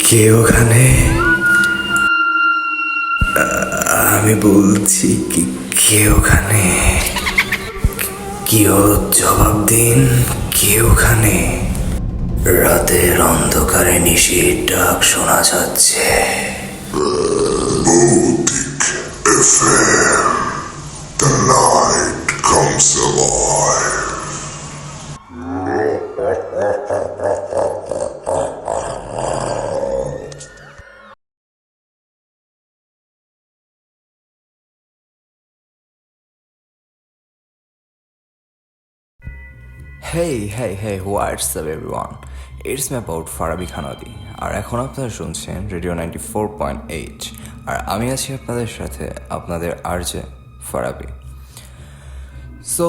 কে ওখানে? আমি বলছি কে ওখানে? কেউ জবাব দিন, কে ওখানে? রাতের অন্ধকারে নিশির ডাক শোনা যাচ্ছে। The night comes alive. Hey, what's up everyone? It's me about Farabi খানাদি। আর এখন আপনারা শুনছেন রেডিও 94.8। আর আমি আছি আপনাদের সাথে, আপনাদের আরজে ফারাবি। সো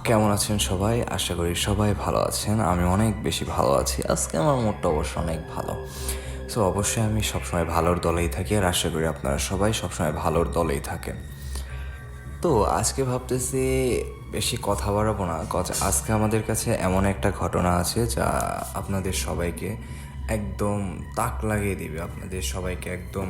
কেমন আছেন সবাই? আশা করি সবাই ভালো আছেন। আমি অনেক বেশি ভালো আছি। আজকে আমার মুডটা অবশ্য অনেক ভালো। সো অবশ্যই আমি সবসময় ভালোর দলেই থাকি, আর আশা করি আপনারা সবাই সবসময় ভালোর দলেই থাকেন। তো আজকে ভাবতেছি বেশি কথা বাড়াবো না। আজকে আমাদের কাছে এমন একটা ঘটনা আছে যা আপনাদের সবাইকে একদম তাক লাগিয়ে দিবে, আপনাদের সবাইকে একদম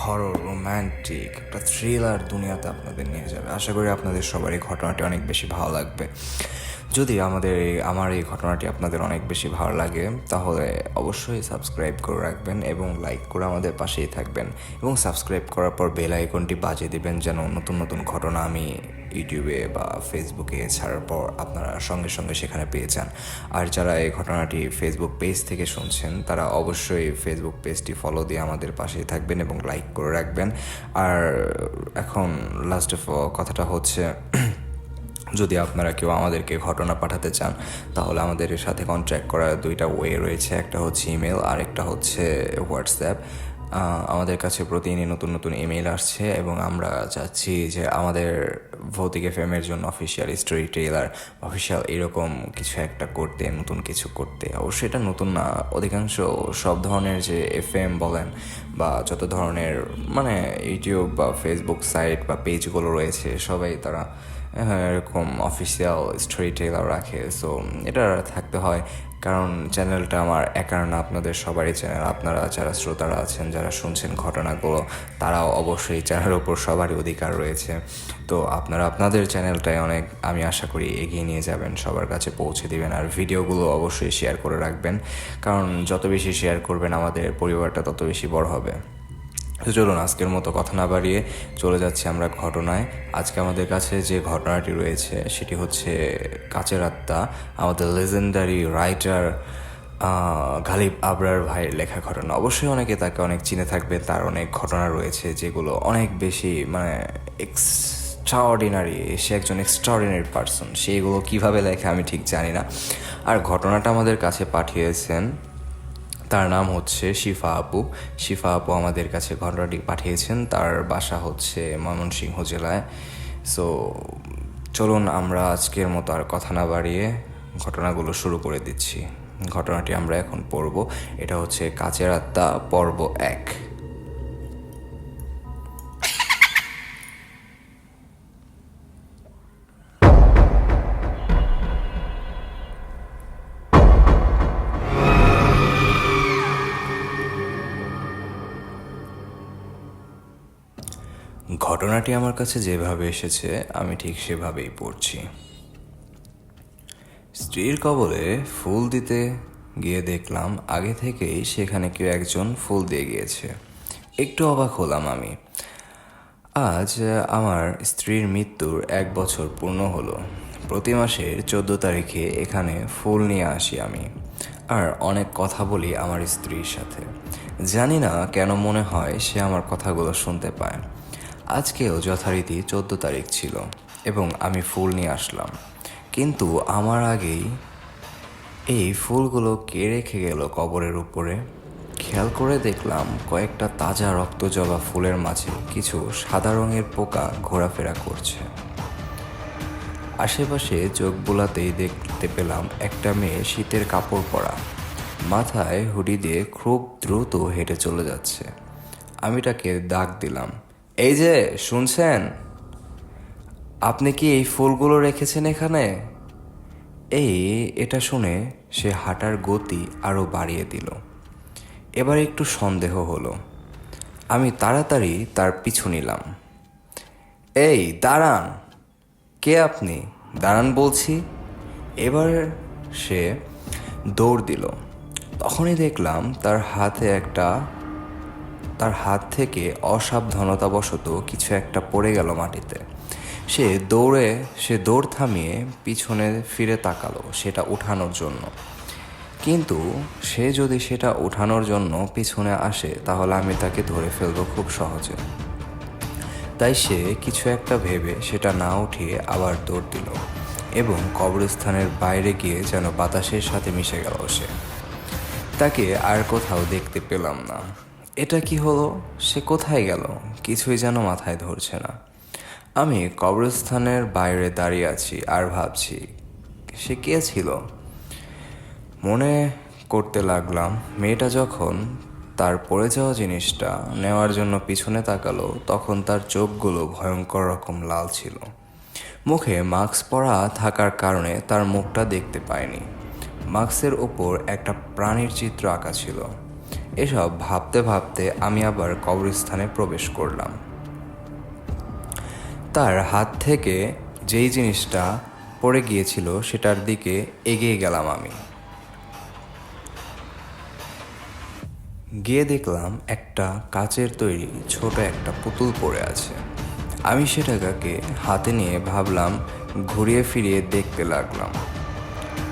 হরর রোম্যান্টিক একটা থ্রিলার দুনিয়াতে আপনাদের নিয়ে যাবে। আশা করি আপনাদের সবার এই ঘটনাটি অনেক বেশি ভালো লাগবে। যদি আমার এই ঘটনাটি আপনাদের অনেক বেশি ভালো লাগে তাহলে অবশ্যই সাবস্ক্রাইব করে রাখবেন এবং লাইক করে আমাদের পাশেই থাকবেন, এবং সাবস্ক্রাইব করার পর বেল আইকনটি বাজিয়ে দিবেন যেন নতুন নতুন ঘটনা আমি ইউটিউবে বা ফেসবুকে ছাড়ার পর আপনারা সঙ্গে সঙ্গে সেখানে পেয়ে যান। আর যারা এই ঘটনাটি ফেসবুক পেজ থেকে শুনছেন তারা অবশ্যই ফেসবুক পেজটি ফলো দিয়ে আমাদের পাশেই থাকবেন এবং লাইক করে রাখবেন। আর এখন লাস্ট অফ কথাটা হচ্ছে, যদি আপনারা কেউ আমাদেরকে ঘটনা পাঠাতে চান তাহলে আমাদের সাথে কন্ট্যাক্ট করার দুইটা ওয়ে রয়েছে। একটা হচ্ছে ইমেল আর একটা হচ্ছে হোয়াটসঅ্যাপ। আমাদের কাছে প্রতিদিনই নতুন নতুন ইমেল আসছে এবং আমরা চাচ্ছি যে আমাদের ভৌতিক এফএমের জন্য অফিসিয়াল স্টোরি টেলার, অফিসিয়াল এরকম কিছু একটা করতে, নতুন কিছু করতে। অবশ্যই এটা নতুন না, অধিকাংশ সব ধরনের যে এফএম বলেন বা যত ধরনের ইউটিউব বা ফেসবুক সাইট বা পেজগুলো রয়েছে সবাই তারা এরকম অফিসিয়াল স্টোরি টেলার রাখে। সো এটা থাকতে হয়, কারণ চ্যানেলটা আমার একার না, আপনাদের সবারই চ্যানেল। আপনারা যারা শ্রোতারা আছেন, যারা শুনছেন ঘটনাগুলো, তারাও অবশ্যই চ্যানেলের ওপর সবারই অধিকার রয়েছে। তো আপনারা আপনাদের চ্যানেলটাই অনেক, আমি আশা করি এগিয়ে নিয়ে যাবেন, সবার কাছে পৌঁছে দিবেন। আর ভিডিওগুলো অবশ্যই শেয়ার করে রাখবেন, কারণ যত বেশি শেয়ার করবেন আমাদের পরিবারটা তত বেশি বড় হবে। তো চলুন আজকের মতো কথা না বাড়িয়ে চলে যাচ্ছি আমরা ঘটনায়। আজকে আমাদের কাছে যে ঘটনাটি রয়েছে সেটি হচ্ছে কাচের আত্মা, আমাদের লেজেন্ডারি রাইটার গালিব আবরার ভাইয়ের লেখা ঘটনা। অবশ্যই অনেকে তাকে অনেক চিনে থাকবে, তার অনেক ঘটনা রয়েছে যেগুলো অনেক বেশি এক্সট্রাঅর্ডিনারি। সে একজন এক্সট্রাঅর্ডিনারি পার্সন, সেইগুলো কীভাবে লেখে আমি ঠিক জানি না। আর ঘটনাটা আমাদের কাছে পাঠিয়েছেন, তার নাম হচ্ছে শিফা আপু। শিফা আপু আমাদের কাছে ঘটনাটি পাঠিয়েছেন, তার বাসা হচ্ছে ময়মনসিংহ জেলায়। সো চলুন আমরা আজকের মতো আর কথা না বাড়িয়ে ঘটনাগুলো শুরু করে দিচ্ছি। ঘটনাটি আমরা এখন পড়ব। এটা হচ্ছে কাচের আত্মা পর্ব 1। ঘটনাটি আমার কাছে যেভাবে এসেছে আমি ঠিক সেভাবেই পড়ছি। স্ত্রীর কবলে ফুল দিতে গিয়ে দেখলাম আগে থেকেই সেখানে কেউ একজন ফুল দিয়ে গিয়েছে। একটু অবাক হলাম আমি। আজ আমার স্ত্রীর মৃত্যুর 1 বছর পূর্ণ হলো। প্রতি মাসের 14 তারিখে এখানে ফুল নিয়ে আসি আমি, আর অনেক কথা বলি আমার স্ত্রীর সাথে। জানি না কেন মনে হয় সে আমার কথাগুলো শুনতে পায়। আজকেও যথারীতি 14 তারিখ ছিল এবং আমি ফুল নিয়ে আসলাম, কিন্তু আমার আগেই এই ফুলগুলো কে রেখে গেল কবরের উপরে। খেয়াল করে দেখলাম কয়েকটা তাজা রক্তজবা ফুলের মাঝে কিছু সাদা রঙের পোকা ঘোরাফেরা করছে। আশেপাশে চোখ বুলাতেই দেখতে পেলাম একটা মেয়ে শীতের কাপড় পরা, মাথায় হুডি দিয়ে খুব দ্রুত হেঁটে চলে যাচ্ছে। আমি তাকে ডাক দিলাম, এই যে শুনছেন, আপনি কি এই ফুলগুলো রেখেছেন এখানে? এটা শুনে সে হাঁটার গতি আরও বাড়িয়ে দিল। এবার একটু সন্দেহ হলো। আমি তাড়াতাড়ি তার পিছু নিলাম। এই দাঁড়ান, কে আপনি? দাঁড়ান বলছি। এবার সে দৌড় দিল। তখনই দেখলাম তার হাত থেকে অসাবধানতাবশত কিছু একটা পড়ে গেল মাটিতে। সে দৌড় থামিয়ে পিছনে ফিরে তাকালো সেটা উঠানোর জন্য। কিন্তু সে যদি সেটা উঠানোর জন্য পিছনে আসে তাহলে আমি তাকে ধরে ফেলবো খুব সহজে। তাই সে কিছু একটা ভেবে সেটা না উঠিয়ে আবার দৌড় দিল এবং কবরস্থানের বাইরে গিয়ে যেন বাতাসের সাথে মিশে গেল সে। তাকে আর কোথাও দেখতে পেলাম না। এটা কি হলো? সে কোথায় গেল? কিছুই যেন মাথায় ধরছে না। আমি কবরস্থানের বাইরে দাঁড়িয়ে আছি আর ভাবছি সে কে ছিল। মনে করতে লাগলাম মেয়েটা যখন তার পড়ে যাওয়া জিনিসটা নেওয়ার জন্য পিছনে তাকালো তখন তার চোখগুলো ভয়ঙ্কর রকম লাল ছিল। মুখে মাস্ক পরা থাকার কারণে তার মুখটা দেখতে পাইনি। মাস্কের ওপর একটা প্রাণীর চিত্র আঁকা ছিল। এসব ভাবতে ভাবতে আমি আবার কবরস্থানে প্রবেশ করলাম। তার হাত থেকে যেই জিনিসটা পড়ে গিয়েছিল সেটার দিকে এগিয়ে গেলাম আমি। গিয়ে দেখলাম একটা কাচের তৈরি ছোট একটা পুতুল পড়ে আছে। আমি সেটাকে হাতে নিয়ে ভাবলাম ঘুরিয়ে ফিরিয়ে দেখতে লাগলাম।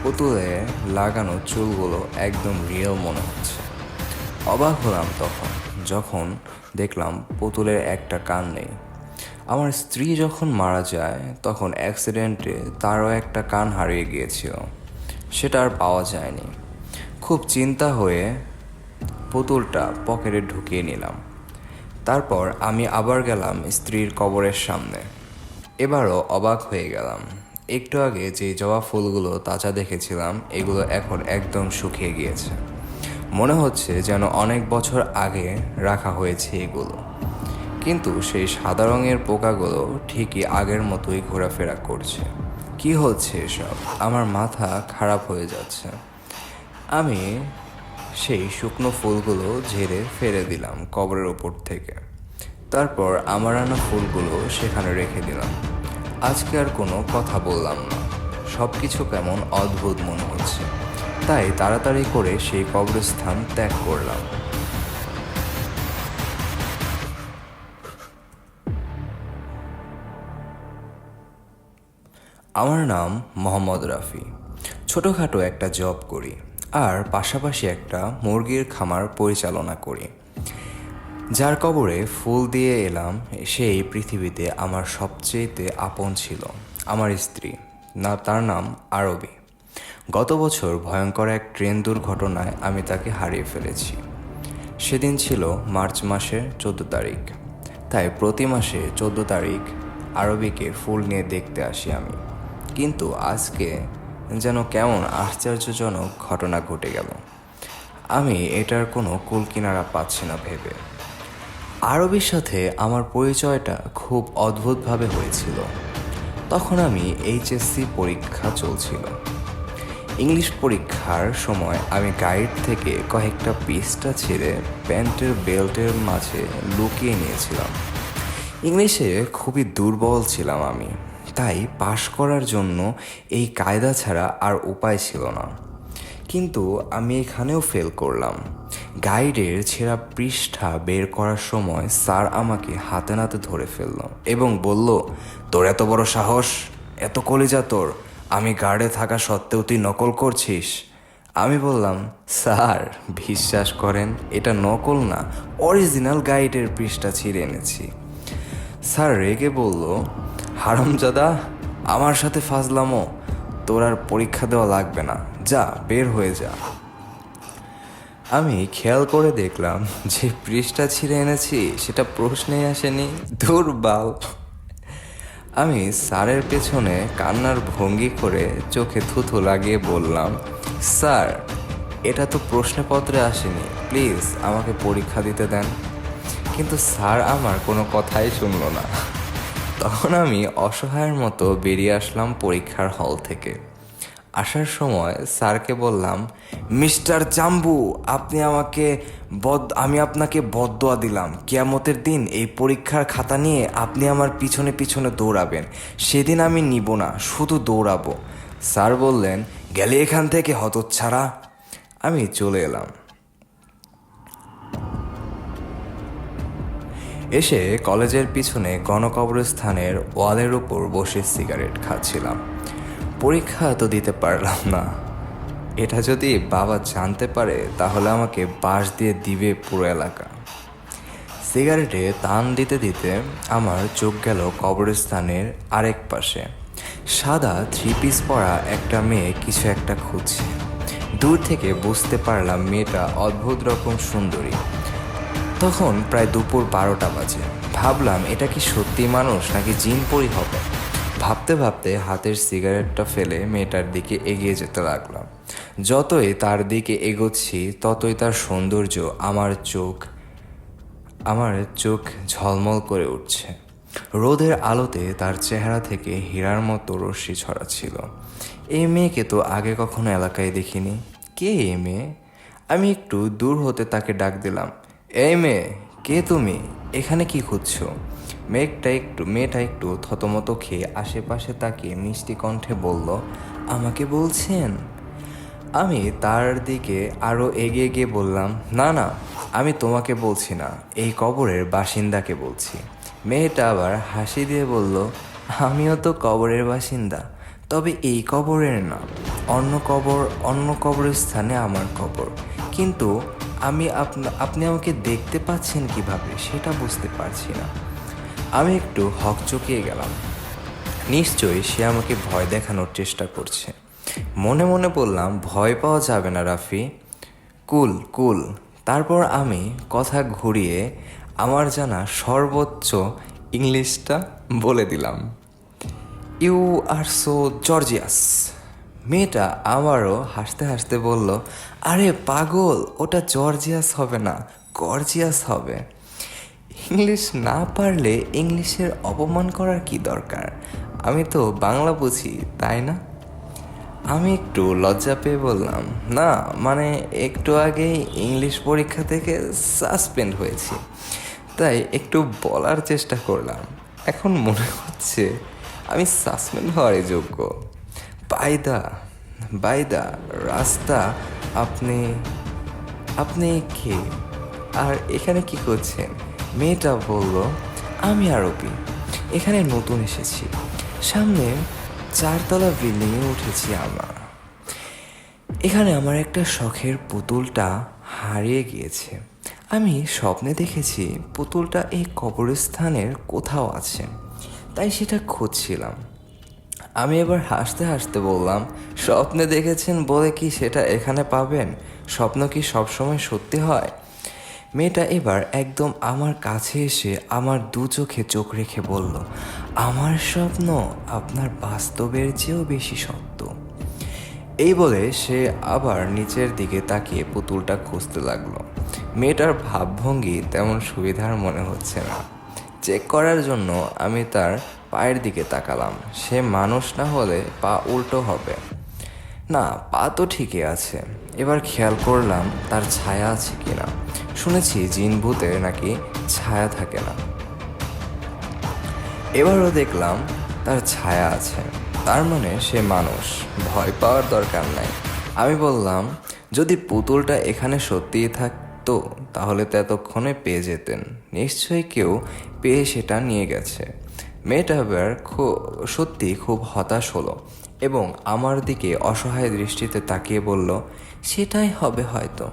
পুতুলে লাগানো চুলগুলো একদম রিয়েল মনে হচ্ছে। অবাক হলাম যখন দেখলাম পুতুলের একটা কান নেই। আমার স্ত্রী যখন মারা যায় তখন অ্যাক্সিডেন্টে তারও একটা কান হারিয়ে গিয়েছিল, সেটা আর পাওয়া যায়নি। খুব চিন্তা হয়ে পুতুলটা পকেটে ঢুকিয়ে নিলাম। তারপর আমি আবার গেলাম স্ত্রীর কবরের সামনে। এবারও অবাক হয়ে গেলাম। একটু আগে যে জবা ফুলগুলো তাজা দেখেছিলাম এগুলো এখন একদম শুকিয়ে গিয়েছে। মনে হচ্ছে যেন অনেক বছর আগে রাখা হয়েছে এগুলো। কিন্তু সেই সাদা রঙের পোকাগুলো ঠিকই আগের মতোই ঘোরাফেরা করছে। কি হচ্ছে এসব? আমার মাথা খারাপ হয়ে যাচ্ছে। আমি সেই শুকনো ফুলগুলো ঝেড়ে ফেলে দিলাম কবরের ওপর থেকে। তারপর আমার আনা ফুলগুলো সেখানে রেখে দিলাম। আজকে আর কোনো কথা বললাম না। সব কিছু কেমন অদ্ভুত মনে হচ্ছে, তাই তাড়াতাড়ি করে সেই কবরস্থান ত্যাগ করলাম। আমার নাম মোহাম্মদ রাফি। ছোটোখাটো একটা জব করি আর পাশাপাশি একটা মুরগির খামার পরিচালনা করি। যার কবরে ফুল দিয়ে এলাম সেই পৃথিবীতে আমার সবচেয়েতে আপন ছিল আমার স্ত্রী। তার নাম আরবি। গত বছর ভয়ঙ্কর এক ট্রেন দুর্ঘটনায় আমি তাকে হারিয়ে ফেলেছি। সেদিন ছিল মার্চ মাসের 14 তারিখ। তাই প্রতি মাসে 14 তারিখ আরবিকে ফুল নিয়ে দেখতে আসি আমি। কিন্তু আজকে যেন কেমন আশ্চর্যজনক ঘটনা ঘটে গেল। আমি এটার কোনো কুল কিনারা পাচ্ছি না ভেবে। আরবির সাথে আমার পরিচয়টা খুব অদ্ভুতভাবে হয়েছিল। তখন আমি এইচএসসি পরীক্ষা চলছিল। ইংলিশ পরীক্ষার সময় আমি গাইড থেকে কয়েকটা পৃষ্ঠা ছেড়ে প্যান্টের বেল্টের মাঝে লুকিয়ে নিয়েছিলাম। ইংলিশে খুবই দুর্বল ছিলাম আমি, তাই পাশ করার জন্য এই কায়দা ছাড়া আর উপায় ছিল না। কিন্তু আমি এখানেও ফেল করলাম। গাইডের ছেঁড়া পৃষ্ঠা বের করার সময় স্যার আমাকে হাতে নাতে ধরে ফেলল এবং বলল, তোর এত বড় সাহস, এত কলিজা তোর, আমি গার্ডে থাকা সত্ত্বেও তুই নকল করছিস। আমি বললাম, স্যার বিশ্বাস করেন এটা নকল না, অরিজিনাল গাইডের পৃষ্ঠা ছিঁড়ে এনেছি। স্যার রেগে বলল, হারামজাদা, আমার সাথে ফাজলামো, তোর আর পরীক্ষা দেওয়া লাগবে না, যা বের হয়ে যা। আমি খেয়াল করে দেখলাম যে পৃষ্ঠা ছিঁড়ে এনেছি সেটা প্রশ্নেই আসেনি। দুর্বল। আমি স্যারের পেছনে কান্নার ভঙ্গি করে চোখে থুথু লাগিয়ে বললাম, স্যার এটা তো প্রশ্নপত্রে আসেনি, প্লিজ আমাকে পরীক্ষা দিতে দেন। কিন্তু স্যার আমার কোনো কথাই শুনল না। তখন আমি অসহায়ের মতো বেরিয়ে আসলাম পরীক্ষার হল থেকে। আসার সময় স্যারকে বললাম, মিস্টার জাম্বু, আমি আপনাকে বদদোয়া দিলাম, কিয়ামতের দিন এই পরীক্ষার খাতা নিয়ে আপনি আমার পিছনে পিছনে দৌড়াবেন। সেদিন আমি নিব না, শুধু দৌড়াবো। স্যার বললেন, গেলে এখান থেকে হতচ্ছাড়া। আমি চলে এলাম। এসে কলেজের পিছনে গণকবরস্থানের ওয়ালের উপর বসে সিগারেট খাচ্ছিলাম। পরীক্ষা তো দিতে পারলাম না। এটা যদি বাবা জানতে পারে তাহলে আমাকে বাঁশ দিয়ে দিবে পুরো এলাকা। সিগারেটে টান দিতে দিতে আমার চোখ গেল কবরস্থানের আরেক পাশে। সাদা 3 পিস পরা একটা মেয়ে কিছু একটা খুঁজছে। দূর থেকে বুঝতে পারলাম মেয়েটা অদ্ভুত রকম সুন্দরী। তখন প্রায় দুপুর 12টা বাজে। ভাবলাম এটা কি সত্যি মানুষ নাকি জিন পরি হবে। ভাবতে ভাবতে হাতের সিগারেটটা ফেলে মেয়েটার দিকে এগিয়ে যেতে লাগলাম। যতই তার দিকে এগোচ্ছি ততই তার সৌন্দর্য আমার চোখ ঝলমল করে উঠছে। রোদের আলোতে তার চেহারা থেকে হীরার মতো রশ্মি ছড়াচ্ছিল। এই মেয়েকে তো আগে কখনো এলাকায় দেখিনি। কে এই মেয়ে? আমি একটু দূর হতে তাকে ডাক দিলাম, এই মেয়ে, কে তুমি? এখানে কি খুঁজছো? মেয়েটা একটু থতমত খেয়ে আশেপাশে তাকিয়ে মিষ্টি কণ্ঠে বলল, আমাকে বলছেন? আমি তার দিকে আরও এগিয়ে গিয়ে বললাম, না না, আমি তোমাকে বলছি না, এই কবরের বাসিন্দাকে বলছি। মেয়েটা আবার হাসি দিয়ে বলল, আমিও তো কবরের বাসিন্দা, তবে এই কবরের না, অন্য কবরস্থানে আমার কবর। কিন্তু আপনি আমাকে দেখতে পাচ্ছেন কিভাবে সেটা বুঝতে পারছি না। আমি একটু হকচকিয়ে গেলাম। নিশ্চয়ই সে আমাকে ভয় দেখানোর চেষ্টা করছে। মনে মনে বললাম, ভয় পাওয়া যাবে না রাফি, কুল কুল। তারপর আমি কথা ঘুরিয়ে আমার জানা সর্বোচ্চ ইংলিশটা বলে দিলাম, ইউ আর সো জর্জিয়াস। মেয়েটা আমারও হাসতে হাসতে বলল, আরে পাগল, ওটা জর্জিয়াস হবে না, গর্জিয়াস হবে। ইংলিশ না পারলে ইংলিশের অপমান করার কি দরকার? আমি তো বাংলা বুঝি, তাই না? আমি একটু লজ্জা পেয়ে বললাম, না মানে একটু আগেই ইংলিশ পরীক্ষা থেকে সাসপেন্ড হয়েছি, তাই একটু বলার চেষ্টা করলাম। এখন মনে হচ্ছে আমি সাসপেন্ড হওয়ারই যোগ্য। বাইদা রাস্তা, আপনি কে? আর এখানে কি করছেন? মেয়েটা বলল, আমি আরবি, এখানে নতুন এসেছি, সামনে 4তলা বিল্ডিংয়ে উঠেছি। এখানে আমার একটা শখের পুতুলটা হারিয়ে গিয়েছে। আমি স্বপ্নে দেখেছি পুতুলটা এই কবরস্থানের কোথাও আছে, তাই সেটা খুঁজছিলাম। আমি এবার হাসতে হাসতে বললাম, স্বপ্নে দেখেছেন বলে কি সেটা এখানে পাবেন? স্বপ্ন কি সবসময় সত্যি হয়? মেয়েটা এবার একদম আমার কাছে এসে আমার 2 চোখে চোখ রেখে বলল, আমার স্বপ্ন আপনার বাস্তবের চেয়েও বেশি সত্য। এই বলে সে আবার নিচের দিকে তাকিয়ে পুতুলটা খুঁজতে লাগলো। মেয়েটার ভাবভঙ্গি তেমন সুবিধার মনে হচ্ছে না। চেক করার জন্য আমি তার পায়ের দিকে তাকালাম। সে মানুষ না হলে পা উল্টো হবে না, পা তো ঠিকই আছে। এবার খেয়াল করলাম তার ছায়া আছে কিনা। শুনেছি জিন ভূতের নাকি ছায়া থাকে না। এবারও দেখলাম তার ছায়া আছে, তার মানে সে মানুষ, ভয় পাওয়ার দরকার নাই। আমি বললাম, যদি পুতুলটা এখানে সত্যিই থাকতো তাহলে তো এতক্ষণে পেয়ে যেতেন, নিশ্চয়ই কেউ পেয়ে সেটা নিয়ে গেছে। মেয়েটা এবার সত্যি খুব হতাশ হলো এবং আমার দিকে অসহায় দৃষ্টিতে তাকিয়ে বলল, সেটাই হবে হয়তো।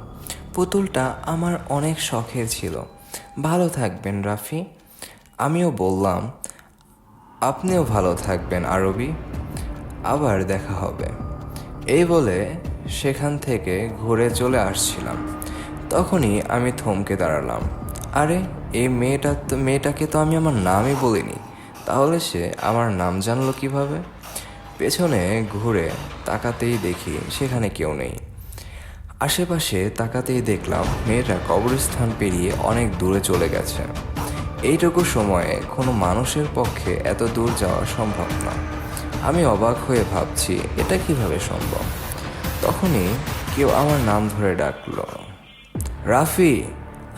পুতুলটা আমার অনেক শখের ছিল। ভালো থাকবেন রাফি। আমিও বললাম, আপনিও ভালো থাকবেন আরবি, আবার দেখা হবে। এই বলে সেখান থেকে ঘুরে চলে আসছিলাম। তখনই আমি থমকে দাঁড়ালাম। আরে, এই মেয়েটাকে তো আমি আমার নামই বলিনি, তাহলে সে আমার নাম জানলো কিভাবে? পেছনে ঘুরে তাকাতেই দেখি সেখানে কেউ নেই। আশেপাশে তাকাতেই দেখলাম মেয়েটা কবরস্থান পেরিয়ে অনেক দূরে চলে গেছে। এইটুকু সময়ে কোনো মানুষের পক্ষে এত দূর যাওয়া সম্ভব না। আমি অবাক হয়ে ভাবছি এটা কিভাবে সম্ভব। তখনই কেউ আমার নাম ধরে ডাকলো, রাফি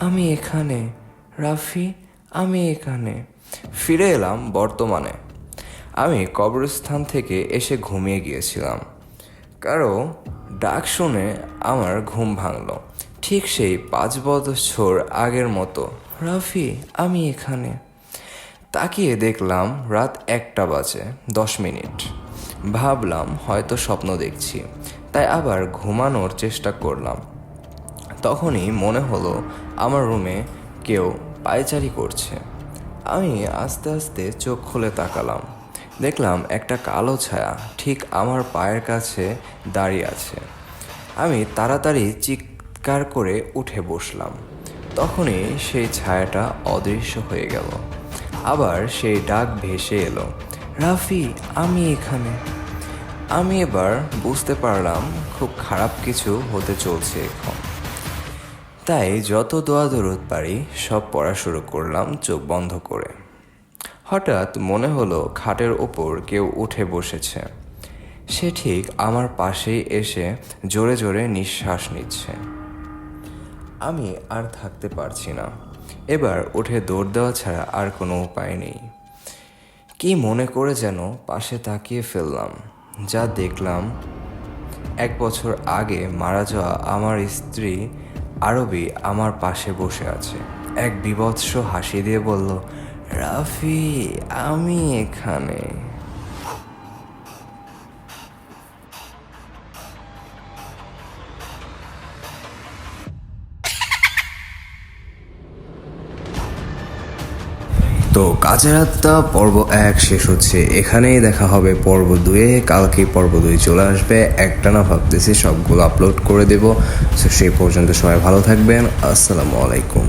আমি এখানে, রাফি আমি এখানে। ফিরে এলাম বর্তমানে। আমি কবরস্থান থেকে এসে ঘুমিয়ে গিয়েছিলাম। কারো ডাক শুনে আমার ঘুম ভাঙল, ঠিক সেই 5 বছর আগের মতো। রাফি আমি এখানে। তাকিয়ে দেখলাম রাত 1টা বাজে 10 মিনিট। ভাবলাম হয়তো স্বপ্ন দেখছি, তাই আবার ঘুমানোর চেষ্টা করলাম। তখনই মনে হলো আমার রুমে কেউ পায়চারি করছে। আমি আস্তে আস্তে চোখ খুলে তাকালাম, দেখলাম একটা কালো ছায়া ঠিক আমার পায়ের কাছে দাঁড়িয়ে আছে। আমি তাড়াতাড়ি চিৎকার করে উঠে বসলাম। তখনই সেই ছায়াটা অদৃশ্য হয়ে গেল। আবার সেই ডাক ভেসে এলো, রাফি আমি এখানে। আমি এবার বুঝতে পারলাম খুব খারাপ কিছু হতে চলছে এখন। তাই যত দোয়া দরুদ পারি সব পড়া শুরু করলাম চোখ বন্ধ করে। হঠাৎ মনে হলো খাটের ওপর কেউ উঠে বসেছে। সে ঠিক আমার পাশেই এসে জোরে জোরে নিঃশ্বাস নিচ্ছে। আমি আর থাকতে পারছি না। এবার উঠে দৌড় দেওয়া ছাড়া আর কোনো উপায় নেই। কি মনে করে যেন পাশে তাকিয়ে ফেললাম, যা দেখলাম 1 বছর আগে মারা যাওয়া আমার স্ত্রী আরবি আমার পাশে বসে আছে। এক বীভৎস হাসি দিয়ে বলল, রাফি আমি এখানে। তো কাজের আত্মা পর্ব 1 শেষ হচ্ছে এখানেই। দেখা হবে পর্ব 2-এ। কালকে পর্ব 2 চলে আসবে। একটানা ভাবতেছি সবগুলো আপলোড করে দেব। সেই পর্যন্ত সবাই ভালো থাকবেন। আসসালামু আলাইকুম।